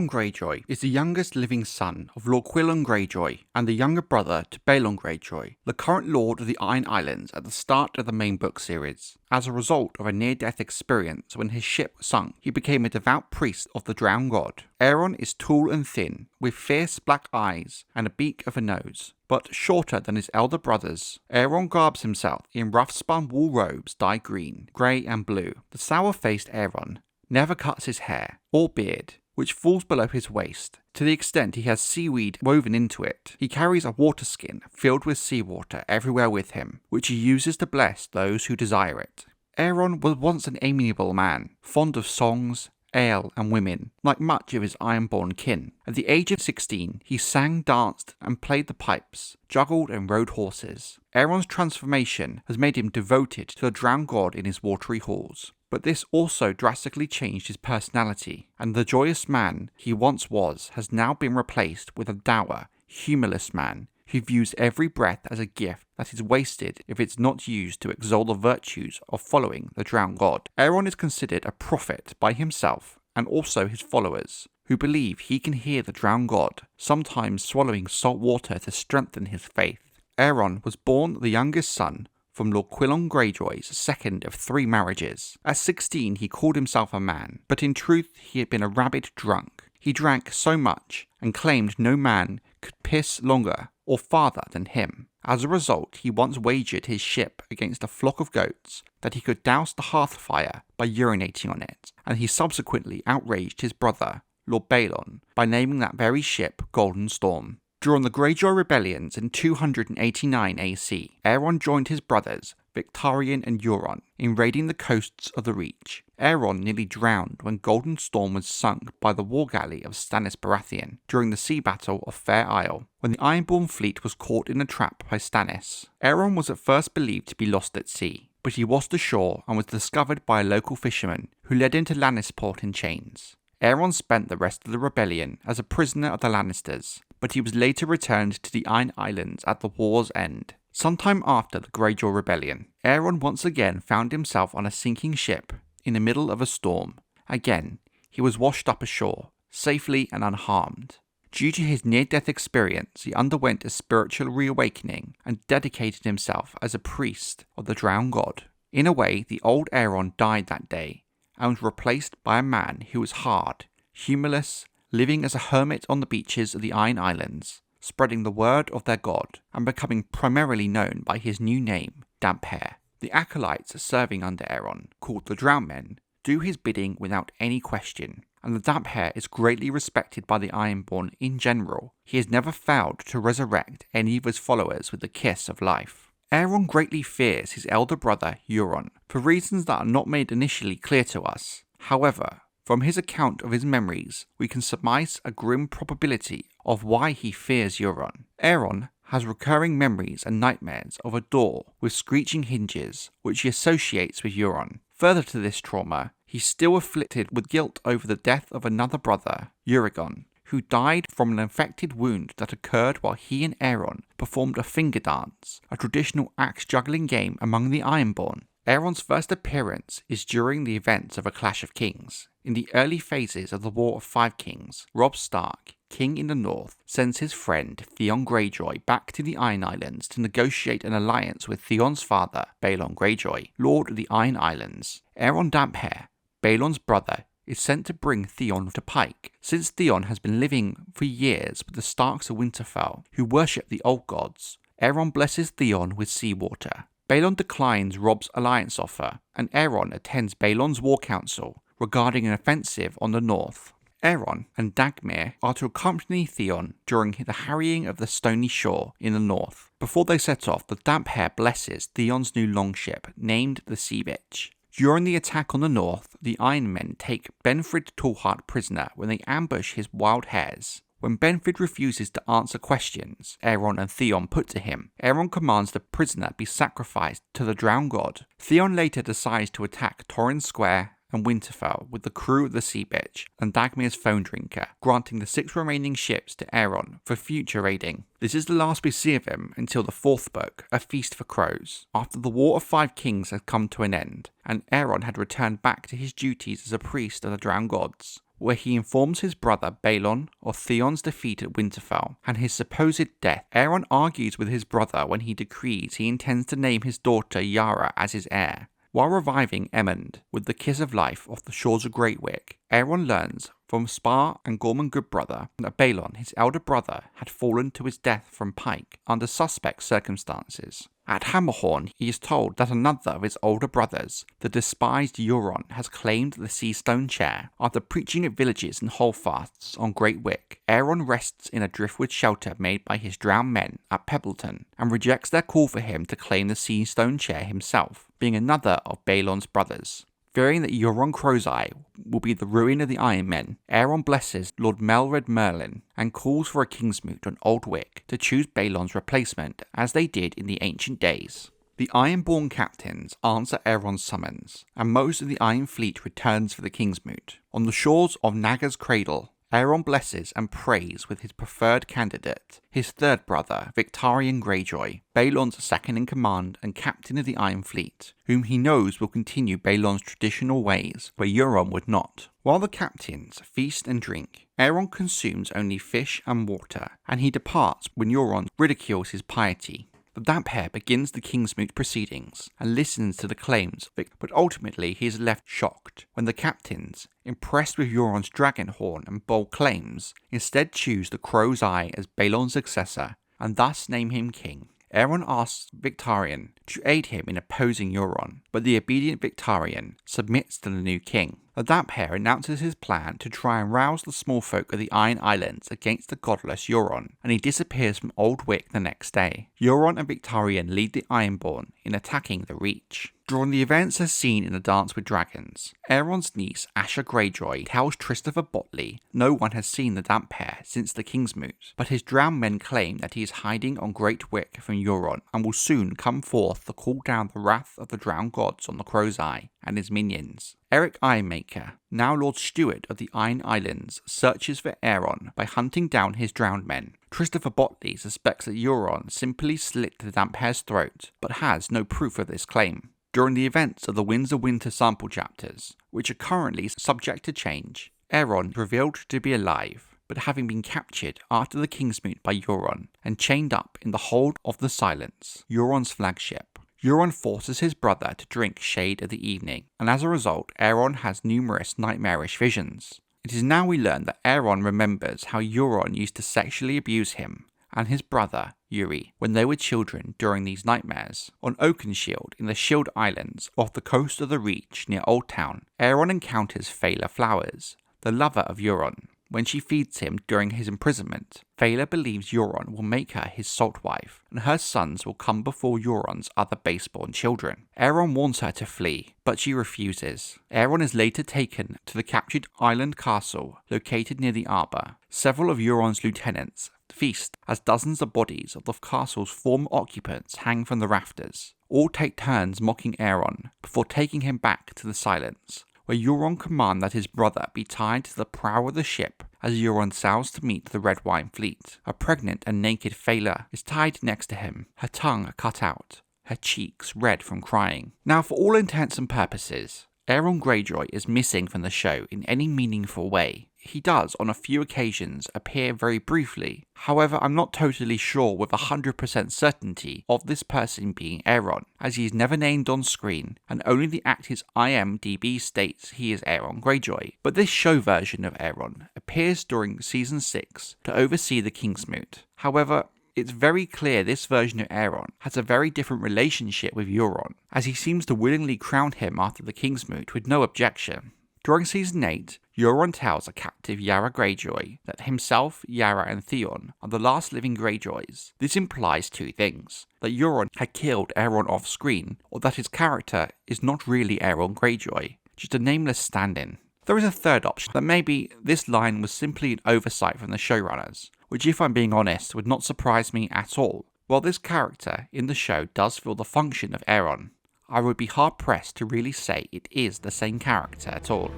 Euron Greyjoy is the youngest living son of Lord Euron Greyjoy and the younger brother to Balon Greyjoy, the current Lord of the Iron Islands at the start of the main book series. As a result of a near-death experience when his ship sunk, he became a devout priest of the drowned god. Aeron is tall and thin, with fierce black eyes and a beak of a nose, but shorter than his elder brothers. Aeron garbs himself in rough-spun wool robes dyed green, grey and blue. The sour-faced Aeron never cuts his hair or beard, which falls below his waist, to the extent he has seaweed woven into it. He carries a water skin filled with seawater everywhere with him, which he uses to bless those who desire it. Aeron was once an amiable man, fond of songs, ale and women, like much of his Ironborn kin. At the age of 16, he sang, danced and played the pipes, juggled and rode horses. Aeron's transformation has made him devoted to the drowned god in his watery halls. But this also drastically changed his personality, and the joyous man he once was has now been replaced with a dour, humorless man who views every breath as a gift that is wasted if it's not used to extol the virtues of following the drowned god. Aeron is considered a prophet by himself and also his followers, who believe he can hear the drowned god, sometimes swallowing salt water to strengthen his faith. Aeron was born the youngest son from Lord Euron Greyjoy's second of 3 marriages. At 16 he called himself a man, but in truth he had been a rabid drunk. He drank so much and claimed no man could piss longer or farther than him. As a result, he once wagered his ship against a flock of goats that he could douse the hearth fire by urinating on it, and he subsequently outraged his brother, Lord Balon, by naming that very ship Golden Storm. During the Greyjoy Rebellions in 289 AC, Aeron joined his brothers, Victarion and Euron, in raiding the coasts of the Reach. Aeron nearly drowned when Golden Storm was sunk by the war galley of Stannis Baratheon during the sea battle of Fair Isle, when the Ironborn fleet was caught in a trap by Stannis. Aeron was at first believed to be lost at sea, but he washed ashore and was discovered by a local fisherman who led him to Lannisport in chains. Aeron spent the rest of the rebellion as a prisoner of the Lannisters, but he was later returned to the Iron Islands at the war's end. Sometime after the Greyjoy Rebellion, Aeron once again found himself on a sinking ship in the middle of a storm. Again, he was washed up ashore, safely and unharmed. Due to his near-death experience, he underwent a spiritual reawakening and dedicated himself as a priest of the drowned god. In a way, the old Aeron died that day and was replaced by a man who was hard, humorless, living as a hermit on the beaches of the Iron Islands, spreading the word of their god, and becoming primarily known by his new name, Damphair. The acolytes serving under Aeron, called the Drowned Men, do his bidding without any question, and the Damphair is greatly respected by the Ironborn in general. He has never failed to resurrect any of his followers with the kiss of life. Aeron greatly fears his elder brother Euron, for reasons that are not made initially clear to us. However, from his account of his memories, we can surmise a grim probability of why he fears Euron. Aeron has recurring memories and nightmares of a door with screeching hinges, which he associates with Euron. Further to this trauma, he's still afflicted with guilt over the death of another brother, Euron, who died from an infected wound that occurred while he and Aeron performed a finger dance, a traditional axe juggling game among the Ironborn. Aeron's first appearance is during the events of A Clash of Kings. In the early phases of the War of 5 Kings, Robb Stark, King in the North, sends his friend Theon Greyjoy back to the Iron Islands to negotiate an alliance with Theon's father, Balon Greyjoy, Lord of the Iron Islands. Aeron Damphair, Balon's brother, is sent to bring Theon to Pike, since Theon has been living for years with the Starks of Winterfell, who worship the old gods. Aeron blesses Theon with seawater. Balon declines Robb's alliance offer, and Aeron attends Balon's war council regarding an offensive on the north. Aeron and Dagmar are to accompany Theon during the harrying of the Stony Shore in the north. Before they set off, the Damphair blesses Theon's new longship, named the Sea Bitch. During the attack on the north, the Iron Men take Benford Tallheart prisoner when they ambush his wild hares. When Benford refuses to answer questions Aeron and Theon put to him, Aeron commands the prisoner be sacrificed to the drowned god. Theon later decides to attack Torrhen Square and Winterfell with the crew of the Sea Bitch and Dagmar's phone drinker, granting the 6 remaining ships to Aeron for future raiding. This is the last we see of him until the 4th book, A Feast for Crows, after the War of 5 Kings had come to an end, and Aeron had returned back to his duties as a priest of the drowned gods. where he informs his brother Balon of Theon's defeat at Winterfell and his supposed death. Aeron argues with his brother when he decrees he intends to name his daughter Yara as his heir. While reviving Aemond with the kiss of life off the shores of Great Wick, Aeron learns from Spar and Gorman Goodbrother that Balon, his elder brother, had fallen to his death from pike under suspect circumstances. At Hammerhorn, he is told that another of his older brothers, the despised Euron, has claimed the Sea Stone chair after preaching at villages and holdfasts on Great Wick. Aeron rests in a driftwood shelter made by his drowned men at Pebbleton and rejects their call for him to claim the Sea Stone chair himself, being another of Balon's brothers. Fearing that Euron Greyjoy will be the ruin of the Iron Men, Aeron blesses Lord Melred Merlin and calls for a Kingsmoot on Old Wick to choose Balon's replacement, as they did in the ancient days. The Ironborn captains answer Aeron's summons, and most of the Iron Fleet returns for the Kingsmoot. On the shores of Naga's Cradle, Aeron blesses and prays with his preferred candidate, his third brother, Victarion Greyjoy, Balon's second-in-command and captain of the Iron Fleet, whom he knows will continue Balon's traditional ways, where Euron would not. While the captains feast and drink, Aeron consumes only fish and water, and he departs when Euron ridicules his piety. The Damphair begins the Kingsmoot proceedings and listens to the claims, but ultimately he is left shocked when the captains, impressed with Euron's dragon horn and bold claims, instead choose the Crow's Eye as Balon's successor and thus name him king. Aeron asks Victarion to aid him in opposing Euron, but the obedient Victarion submits to the new king. The Damphair announces his plan to try and rouse the small folk of the Iron Islands against the godless Euron, and he disappears from Old Wick the next day. Euron and Victarion lead the Ironborn in attacking the Reach. During the events as seen in A Dance with Dragons, Aeron's niece Asha Greyjoy tells Christopher Botley no one has seen the Damphair since the Kingsmoot, but his drowned men claim that he is hiding on Great Wick from Euron and will soon come forth to call down the wrath of the drowned gods on the Crow's Eye and his minions. Eric Ironmaker, now Lord Steward of the Iron Islands, searches for Aeron by hunting down his drowned men. Christopher Botley suspects that Euron simply slit the Damphair's throat, but has no proof of this claim. During the events of the Winds of Winter sample chapters, which are currently subject to change, Aeron is revealed to be alive, but having been captured after the Kingsmoot by Euron and chained up in the hold of the Silence, Euron's flagship. Euron forces his brother to drink Shade of the Evening, and as a result, Aeron has numerous nightmarish visions. It is now we learn that Aeron remembers how Euron used to sexually abuse him and his brother, Yuri, when they were children during these nightmares. On Oakenshield, in the Shield Islands, off the coast of the Reach near Old Town, Aeron encounters Phaela Flowers, the lover of Euron. When she feeds him during his imprisonment, Phaela believes Euron will make her his salt wife, and her sons will come before Euron's other baseborn children. Aeron warns her to flee, but she refuses. Aeron is later taken to the captured island castle located near the Arbor. Several of Euron's lieutenants feast as dozens of bodies of the castle's former occupants hang from the rafters. All take turns mocking Aeron before taking him back to the Silence, where Euron commands that his brother be tied to the prow of the ship as Euron sails to meet the Red Wine Fleet. A pregnant and naked Phaela is tied next to him, her tongue cut out, her cheeks red from crying. Now, for all intents and purposes, Euron Greyjoy is missing from the show in any meaningful way. He does, on a few occasions, appear very briefly. However, I'm not totally sure with 100% certainty of this person being Aeron, as he is never named on screen, and only the actor's IMDb states he is Euron Greyjoy. But this show version of Aeron appears during Season 6 to oversee the Kingsmoot. However, it's very clear this version of Aeron has a very different relationship with Euron, as he seems to willingly crown him after the Kingsmoot with no objection. During Season 8, Euron tells a captive Yara Greyjoy that himself, Yara and Theon are the last living Greyjoys. This implies two things: that Euron had killed Aeron off screen, or that his character is not really Euron Greyjoy, just a nameless stand-in. There is a third option, that maybe this line was simply an oversight from the showrunners, which, if I'm being honest, would not surprise me at all. While this character in the show does fill the function of Aeron, I would be hard pressed to really say it is the same character at all.